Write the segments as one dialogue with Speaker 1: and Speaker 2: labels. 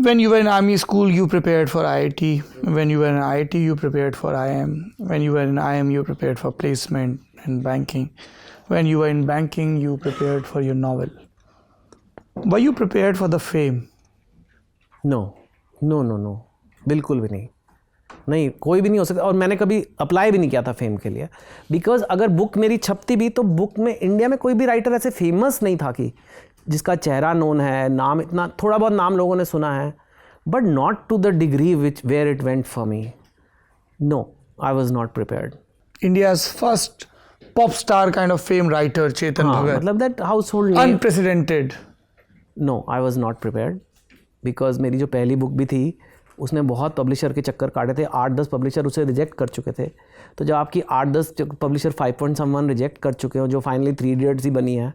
Speaker 1: When you were in army school, you prepared for IIT. When you were in IIT, you prepared for IIM. When you were in IIM, you prepared for placement and banking. When you were in banking, you prepared for your novel. Were you prepared for the fame?
Speaker 2: No, बिल्कुल भी नहीं, कोई भी नहीं हो सकता। और मैंने कभी अप्लाई भी नहीं किया था फेम के लिए, बिकॉज अगर बुक मेरी छपती भी तो बुक में इंडिया में कोई भी राइटर ऐसे फेमस नहीं था कि जिसका चेहरा नोन है, नाम इतना, थोड़ा बहुत नाम लोगों ने सुना है, but not to the degree which where it went for me. No, I was not prepared.
Speaker 1: India's first pop star kind of fame writer, Chetan Bhagat.
Speaker 2: मतलब that household
Speaker 1: Unprecedented.
Speaker 2: No, I was not prepared, because मेरी जो पहली book भी थी उसने बहुत publisher के चक्कर काटे थे, 8-10 पब्लिशर उसे रिजेक्ट कर चुके थे। तो जब आपकी 8-10 पब्लिशर 5.1 रिजेक्ट कर चुके हो, जो फाइनली 3 Idiots ही बनी है,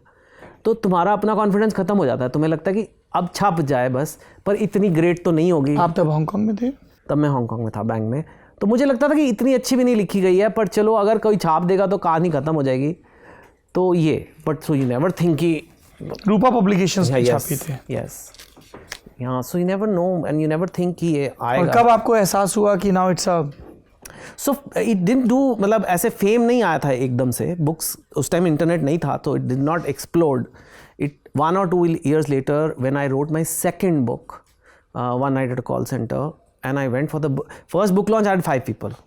Speaker 2: तो तुम्हारा अपना कॉन्फिडेंस खत्म हो जाता है। तुम्हें लगता है कि अब छप जाए बस, पर इतनी ग्रेट तो नहीं होगी।
Speaker 1: आप तब हांगकांग में थे?
Speaker 2: तब मैं हांगकांग में था, बैंक में। तो मुझे लगता था कि इतनी अच्छी भी नहीं लिखी गई है, पर चलो अगर कोई छाप देगा तो कहानी खत्म हो जाएगी। तो ये, but so you never think कि
Speaker 1: रूपा पब्लिकेशंस में छापी थे।
Speaker 2: यस, हाँ, so you never know and you never think कि ये आएगा।
Speaker 1: और कब आपको एहसास हुआ कि now it's a
Speaker 2: so it didn't do, मतलब ऐसे फेम नहीं आया था एकदम से। बुक्स उस टाइम इंटरनेट नहीं था, तो it did not explode. It 1 or 2 years later when I wrote my second book, One Night at a Call Center, and I went for the first book launch. I had 5 people.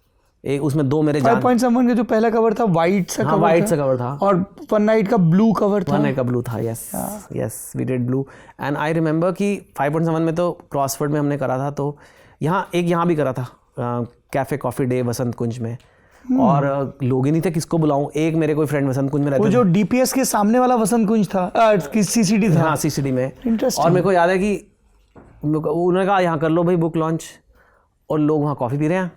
Speaker 2: एक उसमें 2 मेरे जान।
Speaker 1: 5.7 का जो पहला cover था white सा,
Speaker 2: white सा कवर था,
Speaker 1: और वन नाइट का ब्लू कवर था।
Speaker 2: वन नाइट का ब्लू था, yes, we did blue. And I remember कि 5.7 में तो क्रॉसवर्ड में हमने करा था, तो यहाँ भी करा था, कैफे कॉफी डे वसंत कुंज में। और लोग ही नहीं थे, किसको बुलाऊं। एक मेरे कोई फ्रेंड वसंत कुंज में रहते
Speaker 1: वो जो डीपीएस के सामने वाला वसंत कुंज था, सीसीडी था।
Speaker 2: हाँ, सीसीडी में।
Speaker 1: Interesting.
Speaker 2: और मेरे को याद है कि उन्होंने कहा यहाँ कर लो भाई बुक लॉन्च, और लोग वहाँ कॉफ़ी पी रहे हैं,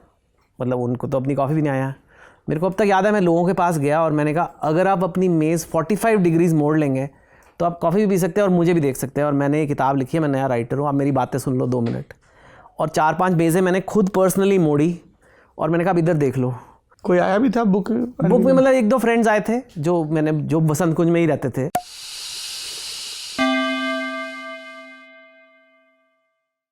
Speaker 2: मतलब उनको तो अपनी कॉफ़ी भी नहीं आया। मेरे को अब तक याद है, मैं लोगों के पास गया और मैंने कहा अगर आप अपनी मेज़ 45 डिग्रीज मोड़ लेंगे तो आप कॉफ़ी भी पी सकते हैं और मुझे भी देख सकते हैं। और मैंने ये किताब लिखी है, मैं नया राइटर हूँ, आप मेरी बातें सुन लो 2 मिनट। और 4-5 मेज़ें मैंने खुद पर्सनली मोड़ी और मैंने कहा इधर देख लो।
Speaker 1: कोई आया भी था बुक
Speaker 2: में? मतलब 1-2 फ्रेंड्स आए थे जो वसंत कुंज में ही रहते थे।